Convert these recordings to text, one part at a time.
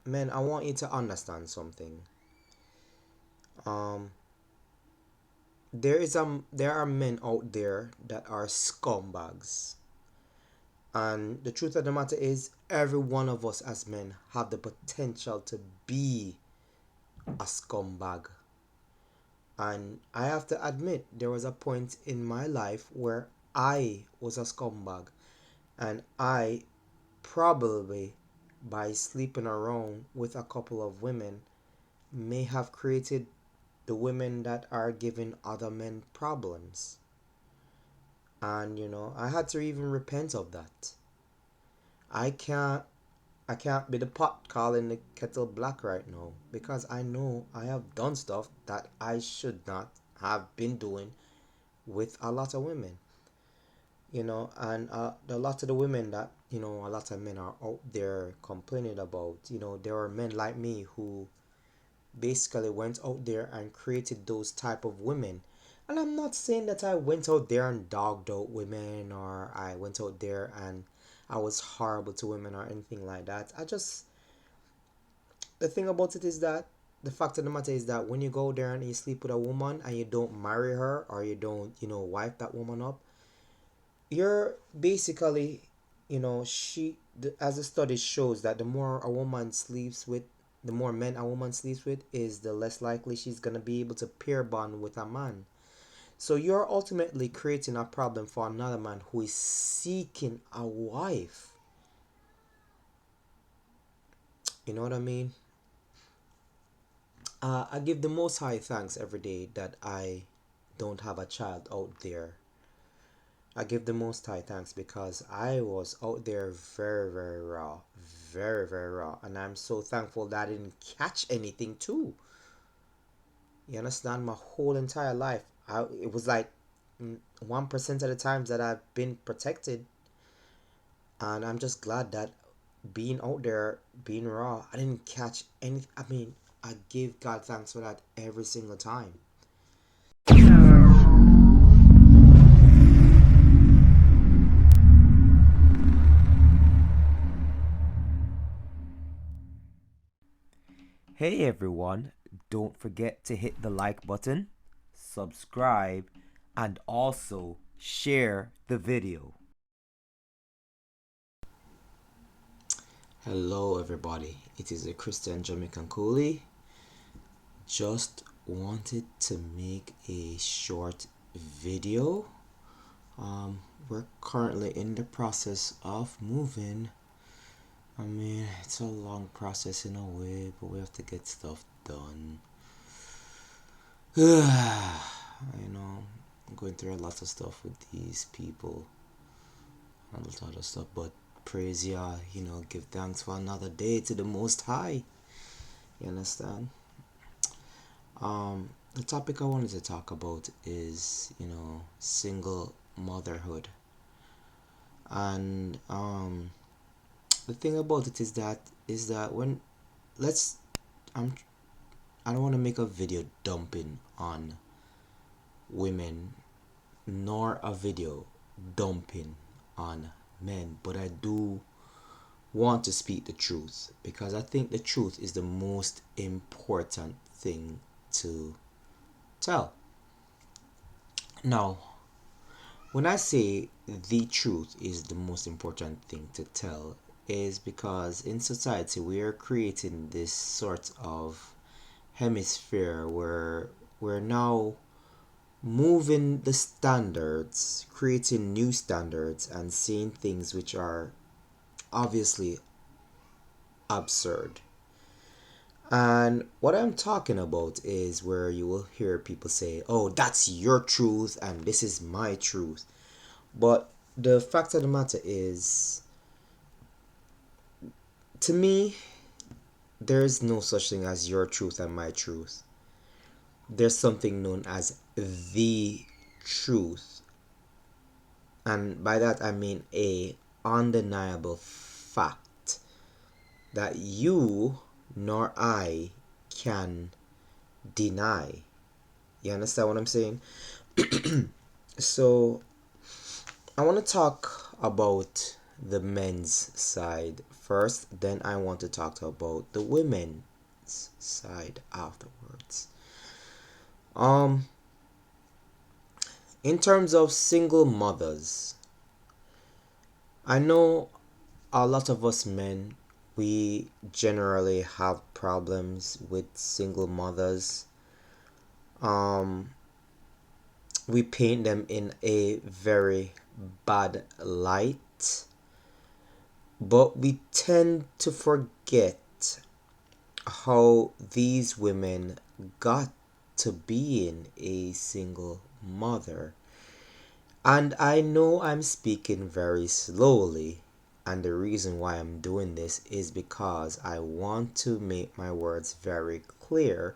Men, I want you to understand something. Um, there are men out there that are scumbags, and the truth of the matter is, every one of us as men have the potential to be a scumbag. And I have to admit, there was a point in my life where I was a scumbag, and I probably, by sleeping around with a couple of women, may have created the women that are giving other men problems. And I had to even repent of that. I can't I can't be the pot calling the kettle black right now, because I know I have done stuff that I should not have been doing with a lot of women. And a lot of the women that a lot of men are out there complaining about, there are men like me who basically went out there and created those type of women. And I'm not saying that I went out there and dogged out women, or I went out there and I was horrible to women or anything like that. I just The thing about it is that the fact of the matter is that when you go there and you sleep with a woman and you don't marry her, or you don't wife that woman up, you're basically, as the study shows, that the more a woman sleeps with, the more men a woman sleeps with, is the less likely she's gonna be able to pair bond with a man. So you're ultimately creating a problem for another man who is seeking a wife. You know what I mean? I give the Most High thanks every day that I don't have a child out there. I give the Most High thanks because I was out there very, very raw. Very, very raw. And I'm so thankful that I didn't catch anything too. You understand? My whole entire life, it was like 1% of the times that I've been protected. And I'm just glad that being out there, being raw, I didn't catch any. I mean, I give God thanks for that every single time. Hey everyone, don't forget to hit the like button, subscribe, and also share the video. Hello everybody, it is a Christian Jamaican Cooley. Just wanted to make a short video. We're currently in the process of moving. I mean, it's a long process in a way, but we have to get stuff done. I'm going through a lot of stuff with these people and a lot of stuff, but praise Yah, give thanks for another day to the Most High. You understand? The topic I wanted to talk about is, single motherhood. And the thing about it is that when let's I'm I don't want to make a video dumping on women, nor a video dumping on men, but I do want to speak the truth, because I think the truth is the most important thing to tell. Now, when I say the truth is the most important thing to tell, is because in society we are creating this sort of hemisphere where we're now moving the standards, creating new standards, and seeing things which are obviously absurd. And what I'm talking about is where you will hear people say, oh, that's your truth and this is my truth. But the fact of the matter is, to me, there's no such thing as your truth and my truth. There's something known as the truth. And by that I mean a undeniable fact that you nor I can deny. You understand what I'm saying? So I want to talk about the men's side first, then I want to talk about the women's side afterwards. Um, in terms of single mothers, I know a lot of us men, we generally have problems with single mothers. Um, we paint them in a very bad light, but we tend to forget how these women got to being a single mother. And I know I'm speaking very slowly, and the reason why I'm doing this is because I want to make my words very clear.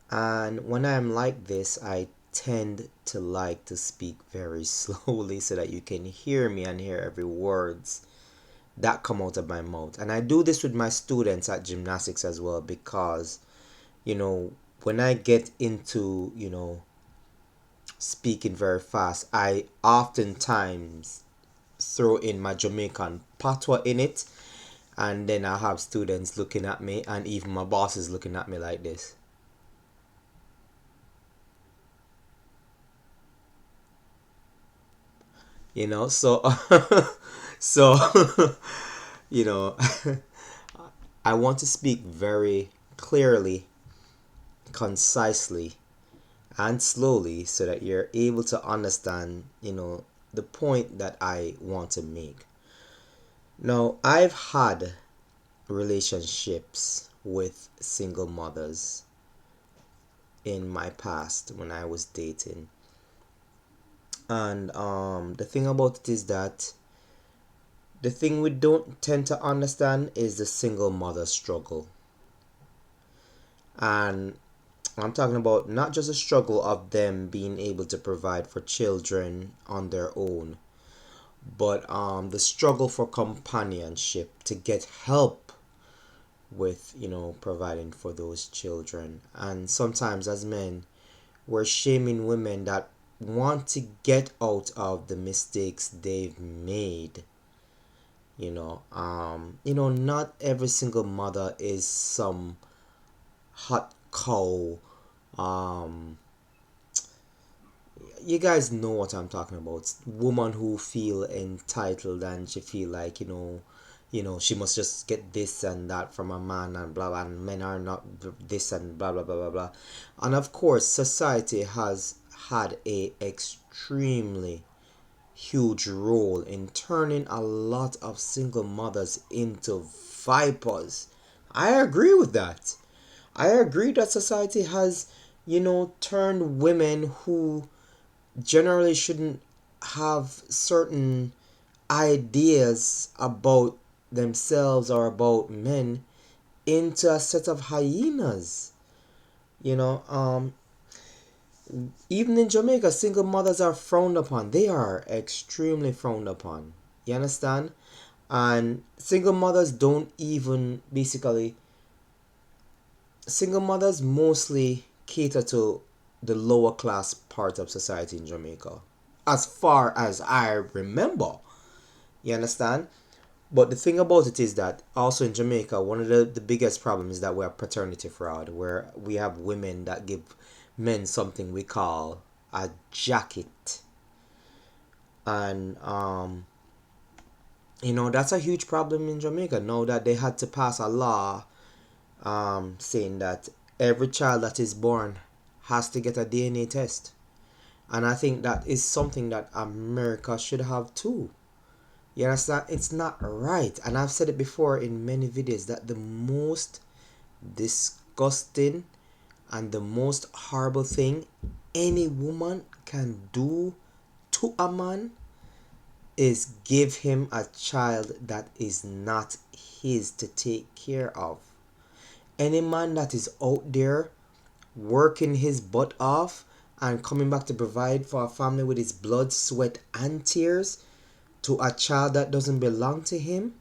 And when I'm like this, I tend to like to speak very slowly so that you can hear me and hear every words that come out of my mouth. And I do this with my students at gymnastics as well because, you know, when I get into, speaking very fast, I oftentimes throw in my Jamaican patois in it, and then I have students looking at me, and even my boss is looking at me like this. So so you know, I want to speak very clearly, concisely, and slowly so that you're able to understand, the point that I want to make. Now, I've had relationships with single mothers in my past when I was dating. And the thing about it is that the thing we don't tend to understand is the single mother struggle. And I'm talking about not just a struggle of them being able to provide for children on their own, but the struggle for companionship to get help with, providing for those children. And sometimes as men, we're shaming women that want to get out of the mistakes they've made. Not every single mother is some hot cow. um you guys know what I'm talking about. Woman who feel entitled and she feel like, she must just get this and that from a man and blah blah, and men are not this and blah blah blah blah blah. And of course, society has had a extremely huge role in turning a lot of single mothers into vipers. I agree with that. I agree that society has, turned women who generally shouldn't have certain ideas about themselves or about men into a set of hyenas. You know, um, Even in Jamaica, single mothers are frowned upon. They are extremely frowned upon. You understand? And single mothers mostly cater to the lower class part of society in Jamaica, as far as I remember. You understand? But the thing about it is that also in Jamaica, one of the biggest problems is that we have paternity fraud, where we have women that give men something we call a jacket. And, that's a huge problem in Jamaica now that they had to pass a law saying that every child that is born has to get a DNA test. And I think that is something that America should have too. You understand? It's not right. And I've said it before in many videos that the most disgusting and the most horrible thing any woman can do to a man is give him a child that is not his to take care of. Any man that is out there working his butt off and coming back to provide for a family with his blood, sweat, and tears to a child that doesn't belong to him,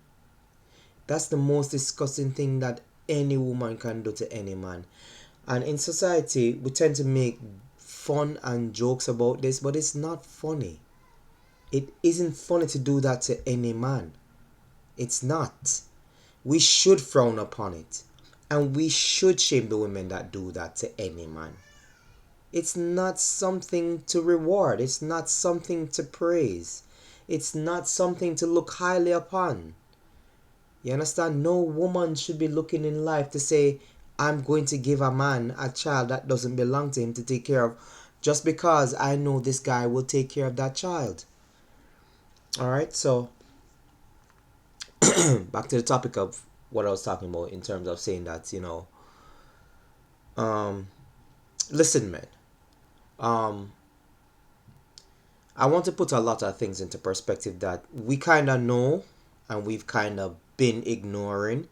that's the most disgusting thing that any woman can do to any man. And in society, we tend to make fun and jokes about this, but it's not funny. It isn't funny to do that to any man. It's not. We should frown upon it. And we should shame the women that do that to any man. It's not something to reward. It's not something to praise. It's not something to look highly upon. You understand? No woman should be looking in life to say, I'm going to give a man a child that doesn't belong to him to take care of just because I know this guy will take care of that child. Alright, so back to the topic of what I was talking about in terms of saying that, um, listen, man. Um, I want to put a lot of things into perspective that we kind of know and we've kind of been ignoring.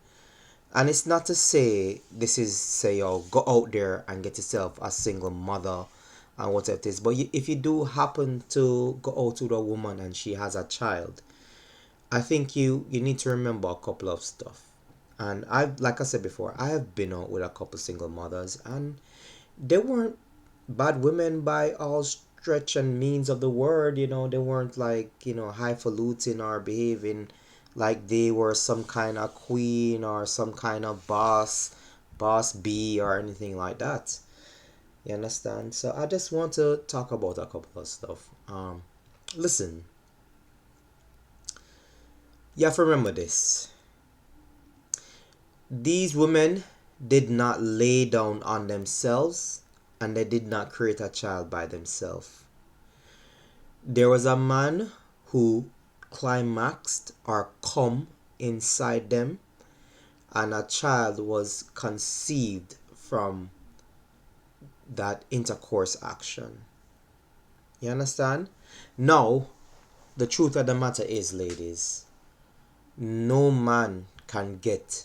And it's not to say this is say, oh, go out there and get yourself a single mother and whatever it is. But if you do happen to go out with a woman and she has a child, I think you need to remember a couple of stuff. And like I said before, I have been out with a couple single mothers, and they weren't bad women by all stretch and means of the word. They weren't like highfalutin or behaving like they were some kind of queen or some kind of boss B or anything like that. You understand? So I just want to talk about a couple of stuff. Listen, you have to remember this. These women did not lay down on themselves, and they did not create a child by themselves. There was a man who climaxed or come inside them, and a child was conceived from that intercourse action. You understand? Now, the truth of the matter is, ladies, no man can get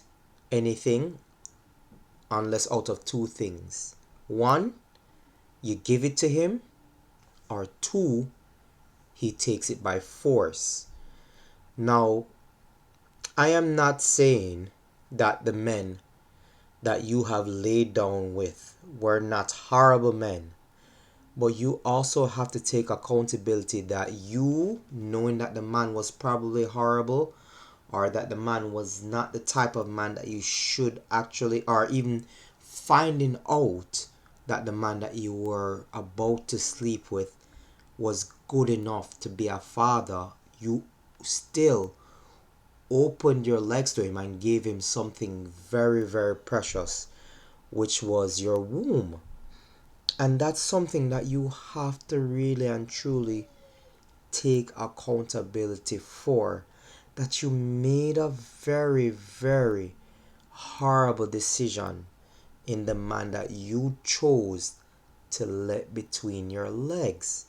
anything unless out of two things. One, you give it to him, or two, he takes it by force. Now, I am not saying that the men that you have laid down with were not horrible men, but you also have to take accountability that you, knowing that the man was probably horrible, or that the man was not the type of man that you should actually, or even finding out that the man that you were about to sleep with was good enough to be a father, you still opened your legs to him and gave him something very, very precious, which was your womb. And that's something that you have to really and truly take accountability for. That you made a very, very horrible decision in the man that you chose to let between your legs.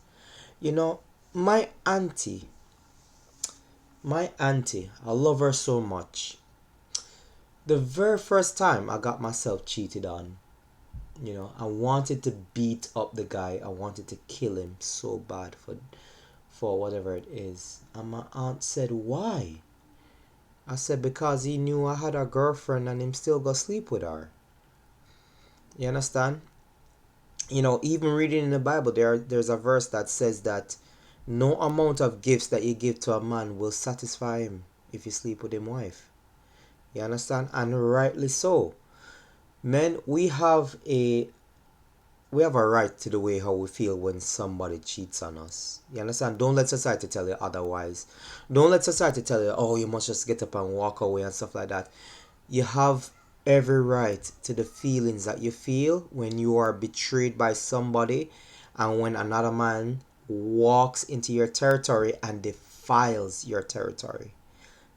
You know, my auntie, I love her so much. The very first time I got myself cheated on, I wanted to beat up the guy. I wanted to kill him so bad for whatever it is. And my aunt said, "Why?" I said, "Because he knew I had a girlfriend and him still go sleep with her." You understand? Even reading in the Bible, there's a verse that says that no amount of gifts that you give to a man will satisfy him if you sleep with his wife. You understand? And rightly so. Men, we have a right to the way how we feel when somebody cheats on us. You understand? Don't let society tell you otherwise. Don't let society tell you, oh, you must just get up and walk away and stuff like that. You have every right to the feelings that you feel when you are betrayed by somebody and when another man walks into your territory and defiles your territory.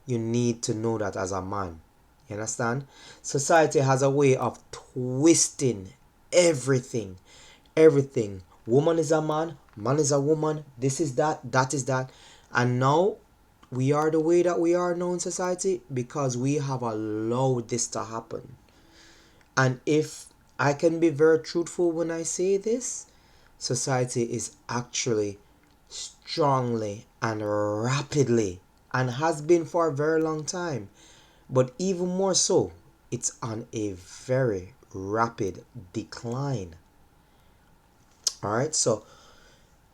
You need to know that as a man. You understand? Society has a way of twisting everything. Everything. Woman is a man is a woman, this is that is that. And now we are the way that we are now in society because we have allowed this to happen. And if I can be very truthful when I say this, society is actually strongly and rapidly, and has been for a very long time, but even more so, it's on a very rapid decline. All right, so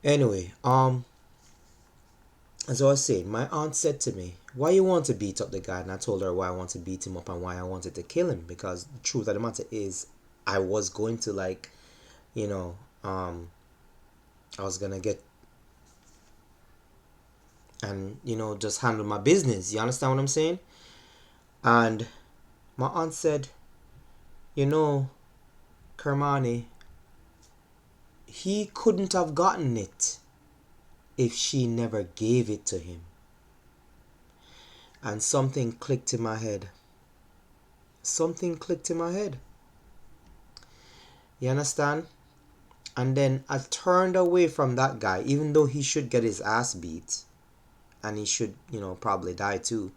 anyway, As I was saying, my aunt said to me, "Why you want to beat up the guy?" And I told her why I want to beat him up and why I wanted to kill him. Because the truth of the matter is, I was going to you know, um, I was gonna get and just handle my business. You understand what I'm saying? And my aunt said, you know, Kermani, he couldn't have gotten it if she never gave it to him. And something clicked in my head. Something clicked in my head. You understand? And then I turned away from that guy, even though he should get his ass beat and he should, probably die too.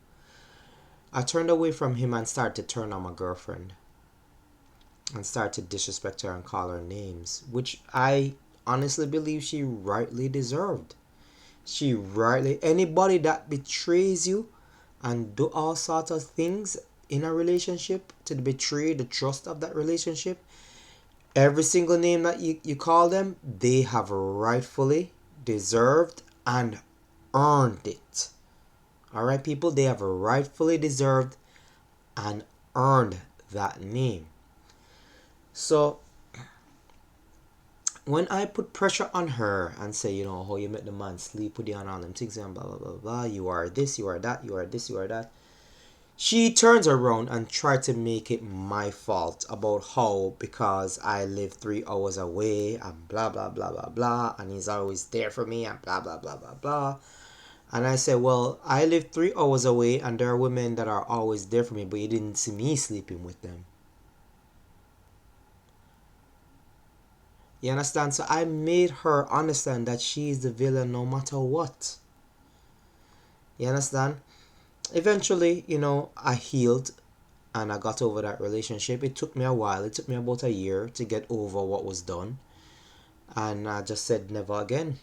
I turned away from him and started to turn on my girlfriend and start to disrespect her and call her names, which I honestly believe she rightly deserved. She rightly, anybody that betrays you and do all sorts of things in a relationship to betray the trust of that relationship, every single name that you call them, they have rightfully deserved and earned it. All right, people, they have rightfully deserved and earned that name. So when I put pressure on her and say, how you make the man sleep with you and all them things and blah blah blah blah, you are this, you are that, you are this, you are that. She turns around and tries to make it my fault about how because I live 3 hours away and blah blah blah blah blah and he's always there for me and blah blah blah blah blah. And I said, well, I live 3 hours away and there are women that are always there for me, but you didn't see me sleeping with them. You understand? So I made her understand that she is the villain no matter what. You understand? Eventually, I healed and I got over that relationship. It took me a while. It took me about a year to get over what was done. And I just said never again.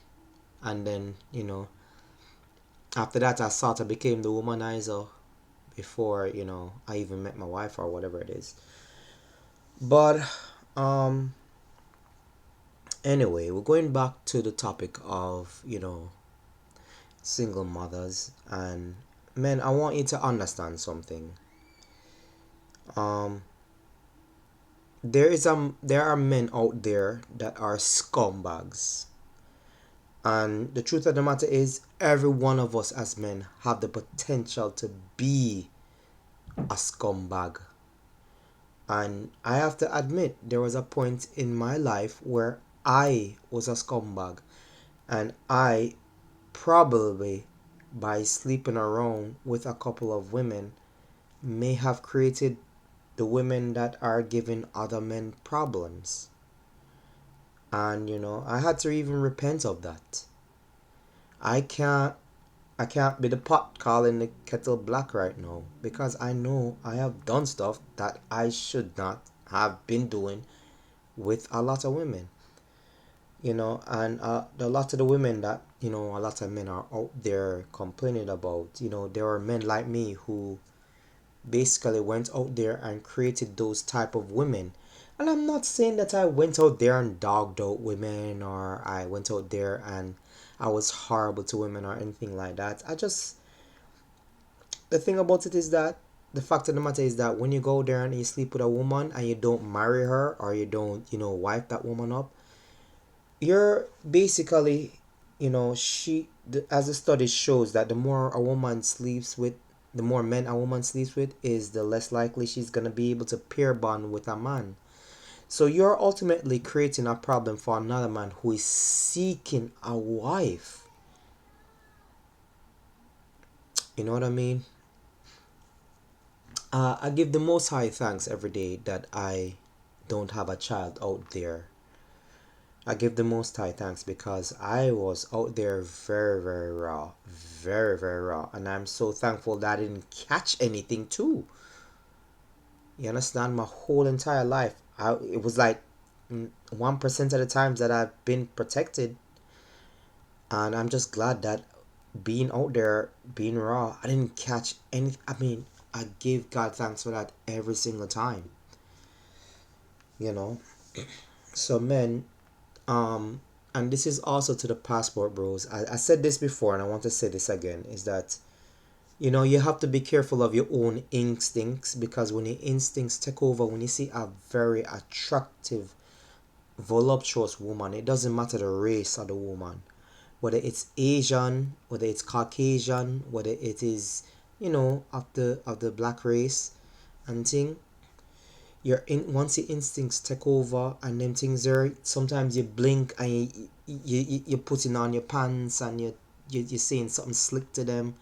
And then, after that, I sort of became the womanizer before, I even met my wife or whatever it is. But, um, anyway, we're going back to the topic of, single mothers. And, men, I want you to understand something. Um, there are men out there that are scumbags. And the truth of the matter is, every one of us as men have the potential to be a scumbag. And I have to admit, there was a point in my life where I was a scumbag. And I probably, by sleeping around with a couple of women, may have created the women that are giving other men problems. And I had to even repent of that. I can't I can't be the pot calling the kettle black right now because I know I have done stuff that I should not have been doing with a lot of women. And a lot of the women that a lot of men are out there complaining about, there are men like me who basically went out there and created those type of women. And I'm not saying that I went out there and dogged out women or I went out there and I was horrible to women or anything like that. The thing about it is that the fact of the matter is that when you go there and you sleep with a woman and you don't marry her or you don't, wife that woman up, you're basically, as the study shows that the more a woman sleeps with, the more men a woman sleeps with, is the less likely she's gonna be able to pair bond with a man. So you're ultimately creating a problem for another man who is seeking a wife. You know what I mean? I give the Most High thanks every day that I don't have a child out there. I give the Most High thanks because I was out there very, very raw. Very, very raw. And I'm so thankful that I didn't catch anything too. You understand? My whole entire life, it was like 1% of the times that I've been protected. And I'm just glad that being out there, being raw, I didn't catch any. I mean, I give God thanks for that every single time. You know? So, men, um, and this is also to the passport bros. I said this before and I want to say this again, is that you have to be careful of your own instincts, because when your instincts take over, when you see a very attractive, voluptuous woman, it doesn't matter the race of the woman, whether it's Asian, whether it's Caucasian, whether it is, of the black race and thing. Once your instincts take over and them things there, sometimes you blink and you're putting on your pants and you're saying something slick to them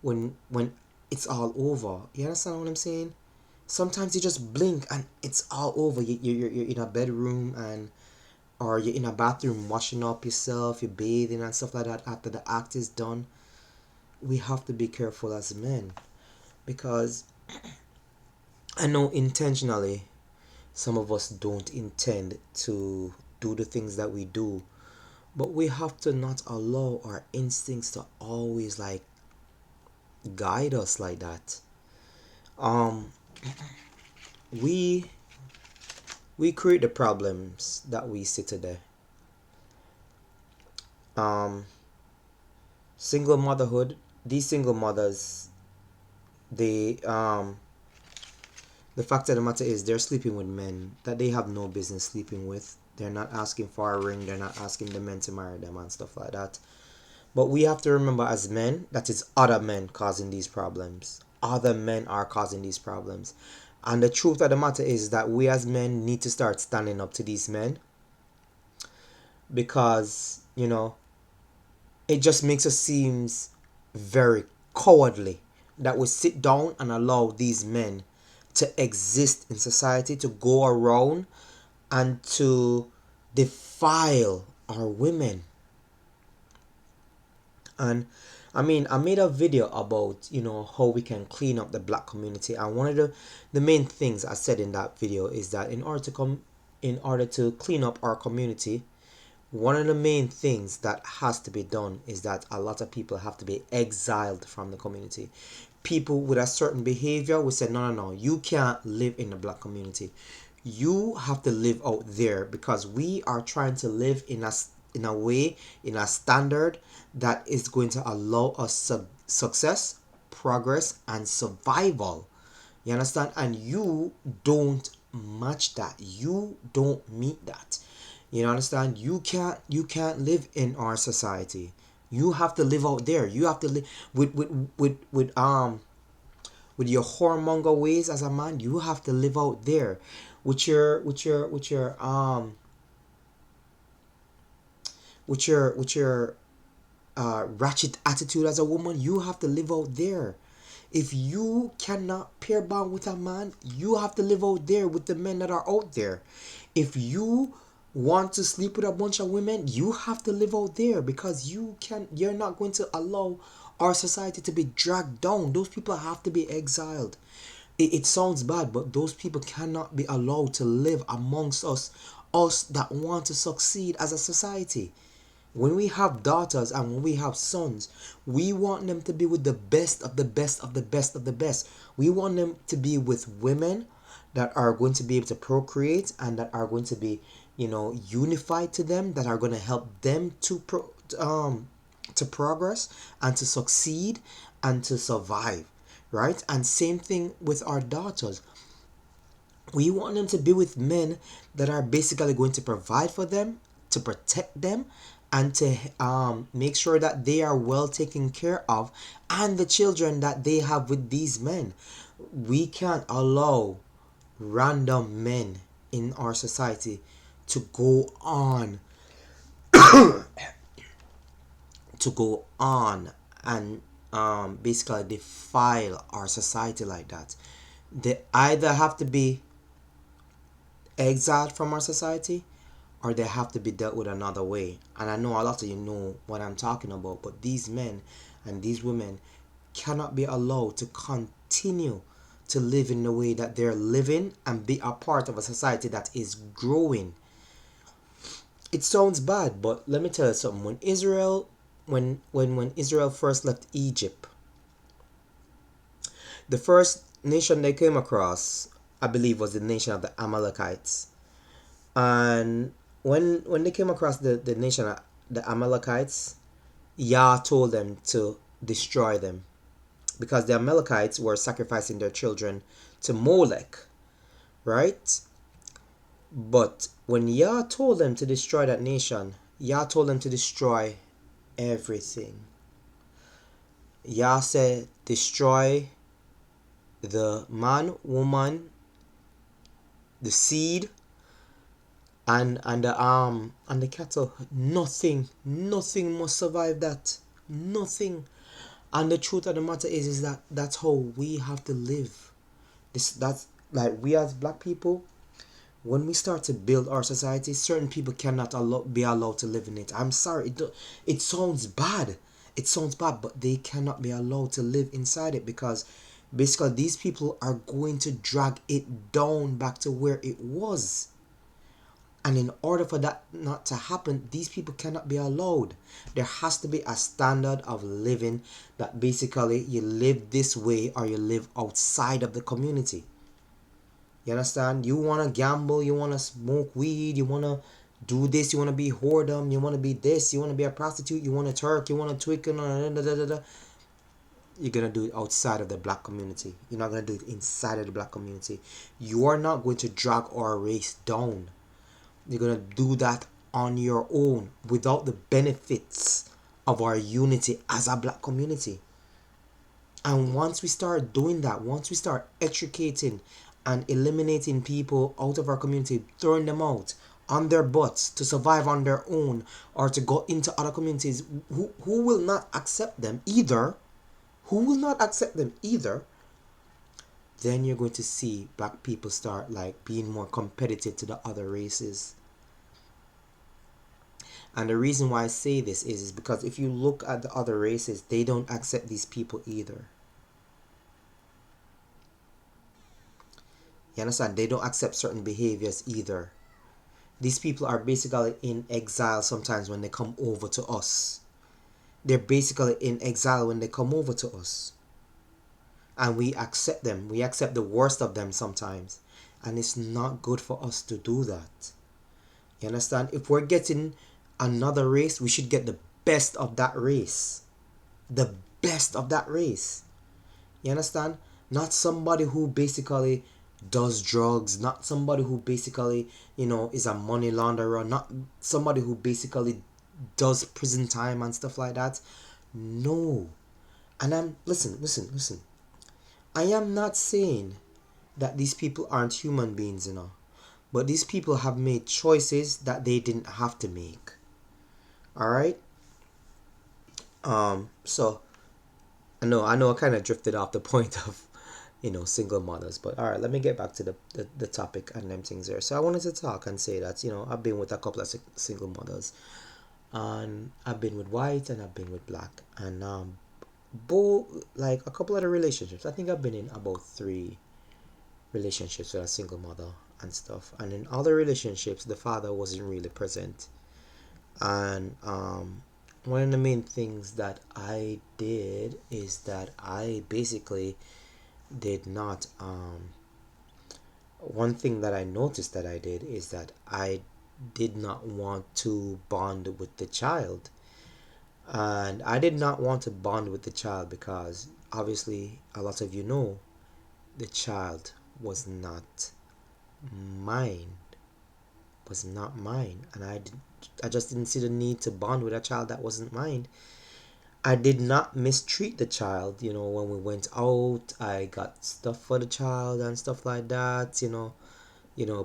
when it's all over. You understand what I'm saying? Sometimes you just blink and it's all over. You're in a bedroom, and or you're in a bathroom washing up yourself, you're bathing and stuff like that after the act is done. We have to be careful as men, because I know intentionally some of us don't intend to do the things that we do, but we have to not allow our instincts to always like guide us like that. Um, we we create the problems that we see today. Um, Single motherhood. These single mothers, they the fact of the matter is they're sleeping with men that they have no business sleeping with. They're not asking for a ring. They're not asking the men to marry them and stuff like that. But we have to remember as men that it's other men causing these problems. Other men are causing these problems. And the truth of the matter is that we as men need to start standing up to these men, because, it just makes us seem very cowardly that we sit down and allow these men to exist in society, to go around and to defile our women. And I mean, I made a video about, how we can clean up the black community, and one of the main things I said in that video is that in order to clean up our community, one of the main things that has to be done is that a lot of people have to be exiled from the community. People with a certain behavior will say, no, no, no, you can't live in the black community. You have to live out there, because we are trying to live in a way, in a standard that is going to allow us success, progress, and survival. You understand? And you don't match that. You don't meet that. You understand? You can't live in our society. You have to live out there. You have to live with your whoremonger ways as a man. You have to live out there with your ratchet attitude as a woman. You have to live out there. If you cannot pair bond with a man, you have to live out there with the men that are out there. If you want to sleep with a bunch of women, you have to live out there, because you're not going to allow our society to be dragged down. Those people have to be exiled. It sounds bad, but those people cannot be allowed to live amongst us that want to succeed as a society. When we have daughters and when we have sons, we want them to be with the best of the best of the best of the best. We want them to be with women that are going to be able to procreate, and that are going to be, unified to them, that are going to help them to progress and to succeed and to survive, right? And same thing with our daughters. We want them to be with men that are basically going to provide for them, to protect them, and to make sure that they are well taken care of, and the children that they have with these men. We can't allow random men in our society to go on and basically defile our society like that. They either have to be exiled from our society, or they have to be dealt with another way. And I know a lot of you know what I'm talking about, but these men and these women cannot be allowed to continue to live in the way that they're living and be a part of a society that is growing. It sounds bad, but let me tell you something. When Israel first left Egypt, the first nation they came across, I believe, was the nation of the Amalekites. And when they came across the nation, the Amalekites, Yah told them to destroy them because the Amalekites were sacrificing their children to Molech, right? But when Yah told them to destroy that nation, Yah told them to destroy everything. Yah said, destroy the man, woman, the seed, and the cattle. Nothing must survive that. Nothing. And the truth of the matter is that that's how we have to live. That's like we as black people, when we start to build our society, certain people cannot be allowed to live in it. I'm sorry, it sounds bad. It sounds bad, but they cannot be allowed to live inside it because basically these people are going to drag it down back to where it was. And in order for that not to happen, these people cannot be allowed. There has to be a standard of living that basically you live this way or you live outside of the community. You understand? You want to gamble, you want to smoke weed, you want to do this, you want to be whoredom, you want to be this, you want to be a prostitute, you want to twerk, you want to tweak, you're going to do it outside of the black community. You're not going to do it inside of the black community. You are not going to drag our race down. You're going to do that on your own without the benefits of our unity as a black community. And once we start doing that, once we start extricating and eliminating people out of our community, throwing them out on their butts to survive on their own or to go into other communities who will not accept them either, then you're going to see black people start like being more competitive to the other races. And the reason why I say this is because if you look at the other races, they don't accept these people either. You understand? They don't accept certain behaviors either. These people are basically in exile sometimes when they come over to us. They're basically in exile when they come over to us. And we accept them. We accept the worst of them sometimes. And it's not good for us to do that. You understand? If we're getting another race, we should get the best of that race. The best of that race. You understand? Not somebody who basically does drugs, not somebody who basically, is a money launderer, not somebody who basically does prison time and stuff like that. No. And listen. I am not saying that these people aren't human beings, but these people have made choices that they didn't have to make. All right? So I know I kind of drifted off the point of single mothers, but all right, let me get back to the topic and them things there. So I wanted to talk and say that I've been with a couple of single mothers, and I've been with white and I've been with black, and both like a couple of the relationships. I think I've been in about 3 relationships with a single mother and stuff, and in other relationships the father wasn't really present. And one of the main things that I did is that I basically did not one thing that I noticed that I did is that I did not want to bond with the child. And I did not want to bond with the child because obviously a lot of the child was not mine. Was not mine. And I just didn't see the need to bond with a child that wasn't mine. I did not mistreat the child, when we went out. I got stuff for the child and stuff like that,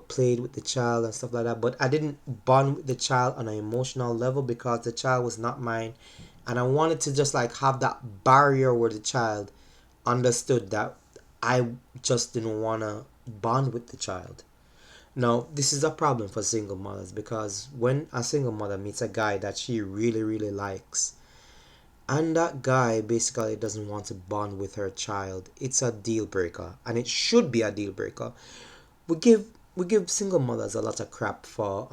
played with the child and stuff like that. But I didn't bond with the child on an emotional level because the child was not mine. And I wanted to just like have that barrier where the child understood that I just didn't want to bond with the child. Now, this is a problem for single mothers because when a single mother meets a guy that she really, really likes, and that guy basically doesn't want to bond with her child, it's a deal breaker, and it should be a deal breaker. We give single mothers a lot of crap for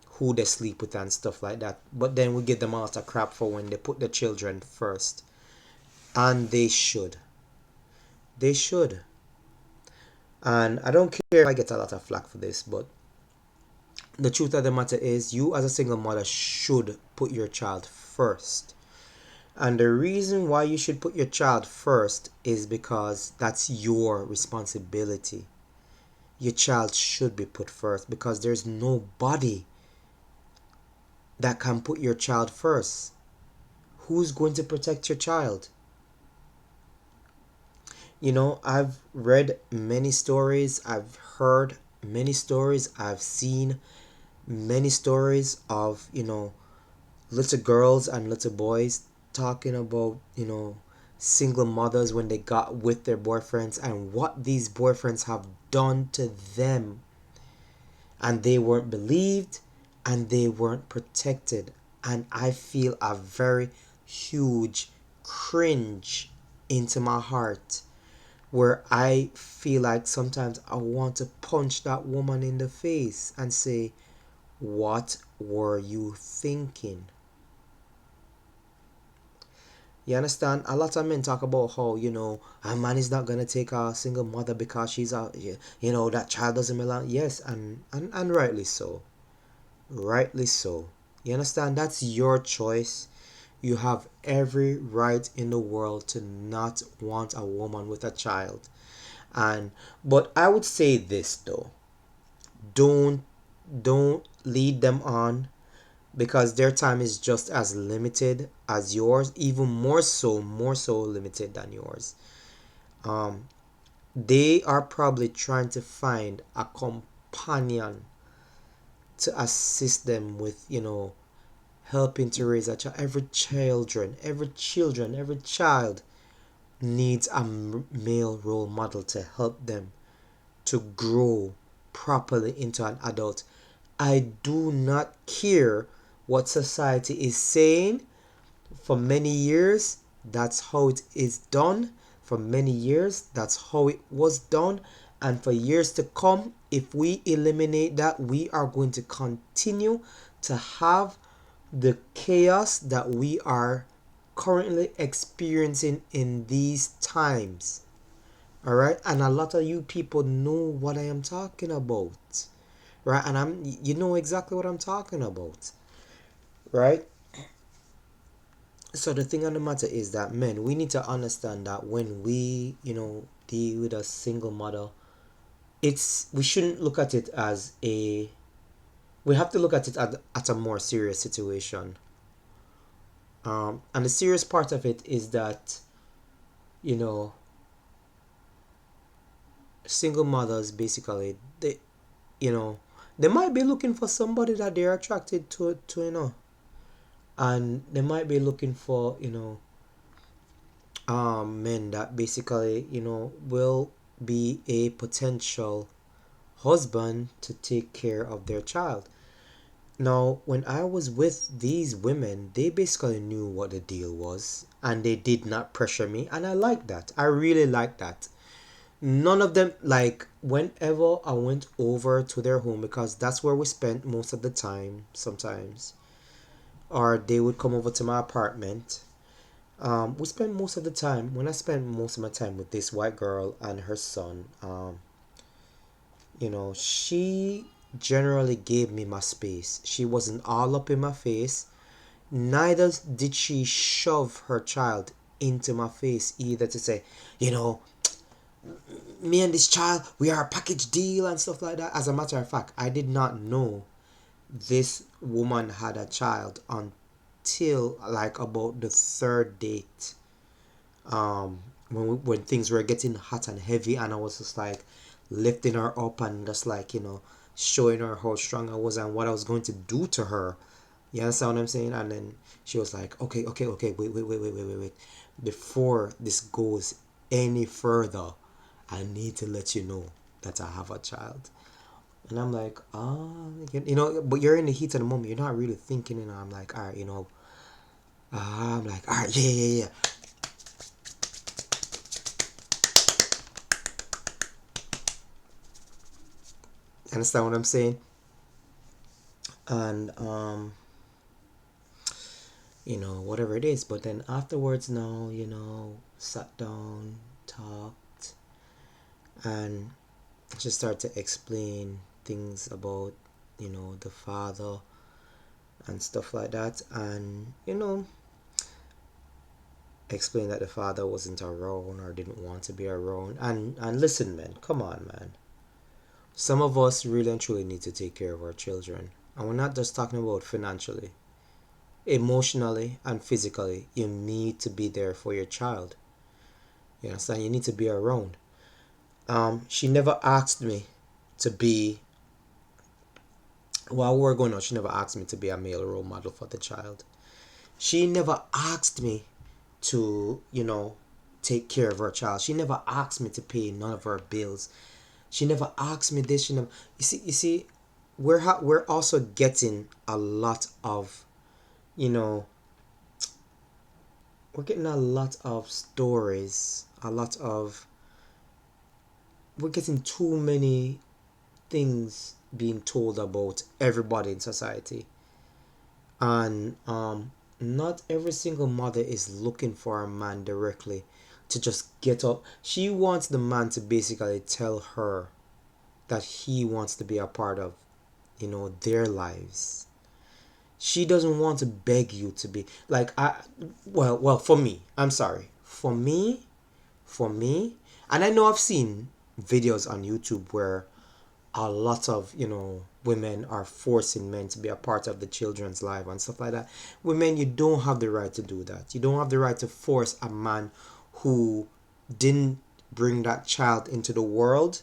who they sleep with and stuff like that, but then we give them a lot of crap for when they put the children first, and they should. And I don't care if I get a lot of flack for this, but The truth of the matter is, you as a single mother should put your child first. And the reason why you should put your child first is because that's your responsibility. Your child should be put first because there's nobody that can put your child first. Who's going to protect your child? I've read many stories, I've heard many stories, I've seen many stories of, little girls and little boys talking about, single mothers when they got with their boyfriends and what these boyfriends have done to them. And they weren't believed and they weren't protected. And I feel a very huge cringe into my heart where I feel like sometimes I want to punch that woman in the face and say, what were you thinking? You understand? A lot of men talk about how, a man is not gonna take a single mother because she's a, that child doesn't belong. Yes, and rightly so. Rightly so. You understand? That's your choice. You have every right in the world to not want a woman with a child. And but I would say this though. Don't don't lead them on because their time is just as limited as yours, even more so limited than yours. Um they are probably trying to find a companion to assist them with, helping to raise a child. Every child needs a male role model to help them to grow properly into an adult. I do not care what society is saying. For many years, that's how it is done. For many years, that's how it was done. And for years to come, if we eliminate that, we are going to continue to have the chaos that we are currently experiencing in these times. All right, and a lot of you people know what I am talking about, right? And you know exactly what I'm talking about, right? So the thing on the matter is that, men, we need to understand that when we, deal with a single mother, we shouldn't look at it as we have to look at it at a more serious situation. And the serious part of it is that, you know single mothers basically, you know they might be looking for somebody that they're attracted to, and they might be looking for, men that basically, will be a potential husband to take care of their child. Now, when I was with these women, they basically knew what the deal was and they did not pressure me, and I like that. I really like that. None of them, like, whenever I went over to their home, because that's where we spent most of the time sometimes, or they would come over to my apartment. We spend most of the time, when I spend most of my time with this white girl and her son, she generally gave me my space. She wasn't all up in my face. Neither did she shove her child into my face either to say, you know, me and this child, we are a package deal and stuff like that. As a matter of fact, I did not know this woman had a child until like about the third date. When things were getting hot and heavy, and I was just like lifting her up and just like, showing her how strong I was and what I was going to do to her. You understand what I'm saying? And then she was like, okay, okay, okay, wait. Before this goes any further, I need to let you know that I have a child. And I'm like, but you're in the heat of the moment. You're not really thinking, and I'm like, all right, I'm like, all right, yeah. Understand what I'm saying? And whatever it is. But then afterwards, now, sat down, talked, and just start to explain things about, the father and stuff like that, and explain that the father wasn't around or didn't want to be around. And listen, man, come on, man. Some of us really and truly need to take care of our children, and we're not just talking about financially, emotionally and physically. You need to be there for your child. You understand? You need to be around. She never asked me to be, while we were going on, she never asked me to be a male role model for the child. She never asked me to, take care of her child. She never asked me to pay none of her bills. She never asked me this. She never. You see, we're also getting a lot of, you know, we're getting a lot of stories, we're getting too many things being told about everybody in society, and not every single mother is looking for a man directly to just get up. She wants the man to basically tell her that he wants to be a part of, their lives. She doesn't want to beg you to be like, for me, I'm sorry, for me, and I know I've seen videos on YouTube where a lot of women are forcing men to be a part of the children's life and stuff like that. Women, you don't have the right to do that. You don't have the right to force a man who didn't bring that child into the world.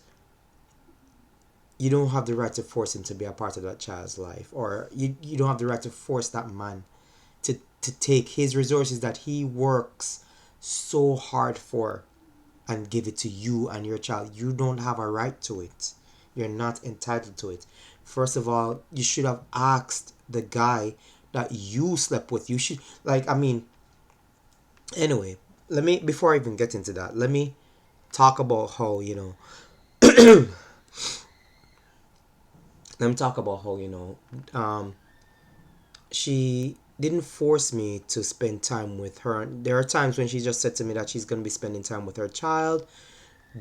You don't have the right to force him to be a part of that child's life, or you don't have the right to force that man to take his resources that he works so hard for and give it to you and your child. You don't have a right to it. You're not entitled to it. First of all, you should have asked the guy that you slept with. You should, like, I mean, anyway, let me, before I even get into that, let me talk about how, let me talk about how, she didn't force me to spend time with her. There are times when she just said to me that she's going to be spending time with her child.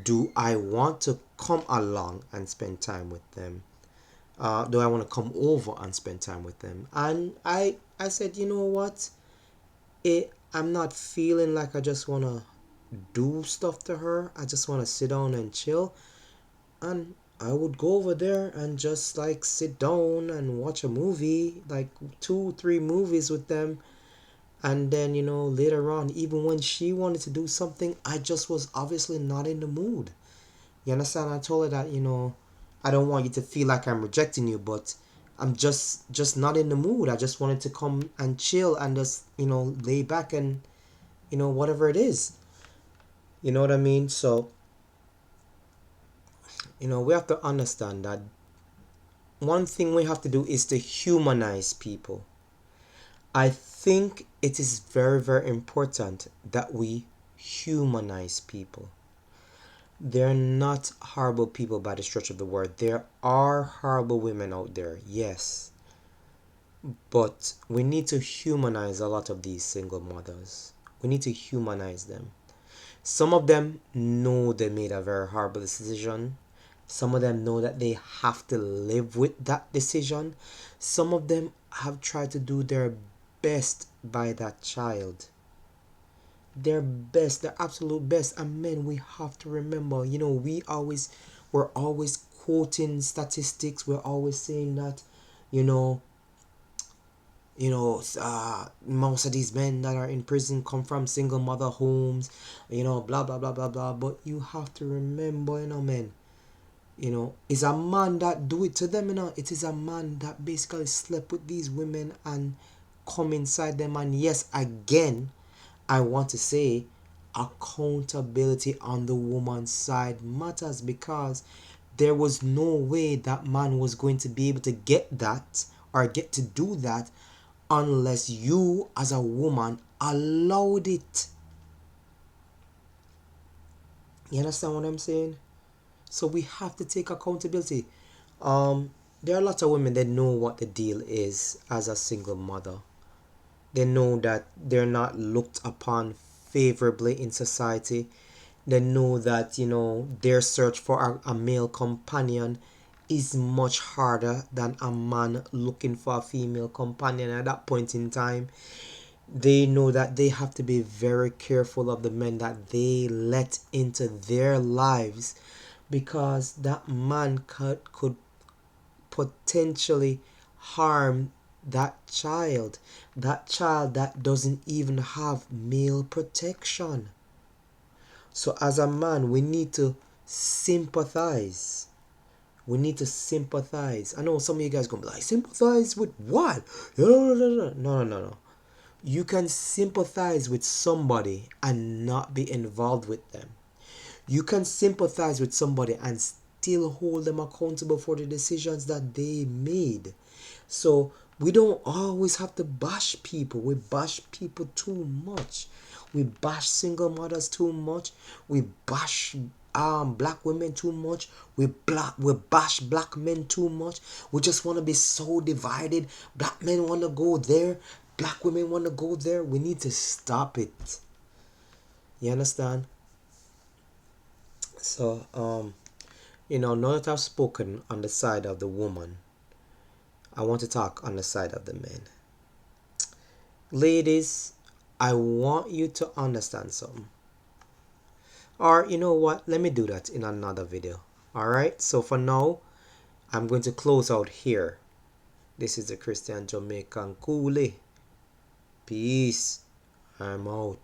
Do I want to come along and spend time with them? Do I want to come over and spend time with them? And I said, you know what? I'm not feeling like I just want to do stuff to her. I just want to sit down and chill. And I would go over there and just like sit down and watch a movie, like 2 3 movies with them. And then, later on, even when she wanted to do something, I just was obviously not in the mood. You understand? I told her that, I don't want you to feel like I'm rejecting you, but I'm just not in the mood. I just wanted to come and chill and just, lay back and, whatever it is. You know what I mean? So, we have to understand that one thing we have to do is to humanize people. I think it is very, very important that we humanize people. They're not horrible people by the stretch of the word. There are horrible women out there, yes. But we need to humanize a lot of these single mothers. We need to humanize them. Some of them know they made a very horrible decision. Some of them know that they have to live with that decision. Some of them have tried to do their best by that child. Their best, their absolute best. And men, we have to remember, we're always quoting statistics. We're always saying that, you know, most of these men that are in prison come from single mother homes, blah blah blah blah blah. But you have to remember, men, it's a man that do it to them. It is a man that basically slept with these women and come inside them. And yes, again, I want to say accountability on the woman's side matters, because there was no way that man was going to be able to get that or get to do that unless you as a woman allowed it. You understand what I'm saying? So we have to take accountability. There are lots of women that know what the deal is as a single mother. They know that they're not looked upon favorably in society. They know that, their search for a male companion is much harder than a man looking for a female companion. At that point in time, they know that they have to be very careful of the men that they let into their lives, because that man could potentially harm that child that doesn't even have male protection. So as a man, we need to sympathize. We need to sympathize. I know some of you guys gonna be like, sympathize with what? No, no, no, no, no, no, no. You can sympathize with somebody and not be involved with them. You can sympathize with somebody and still hold them accountable for the decisions that they made. So we don't always have to bash people. We bash people too much. We bash single mothers too much. We bash black women too much. We bash black men too much. We just want to be so divided. Black men want to go there. Black women want to go there. We need to stop it. You understand? So now that I've spoken on the side of the woman, I want to talk on the side of the men. Ladies, I want you to understand something. Or you know what? Let me do that in another video. Alright? So for now, I'm going to close out here. This is the Christian Jamaican Coolie. Peace. I'm out.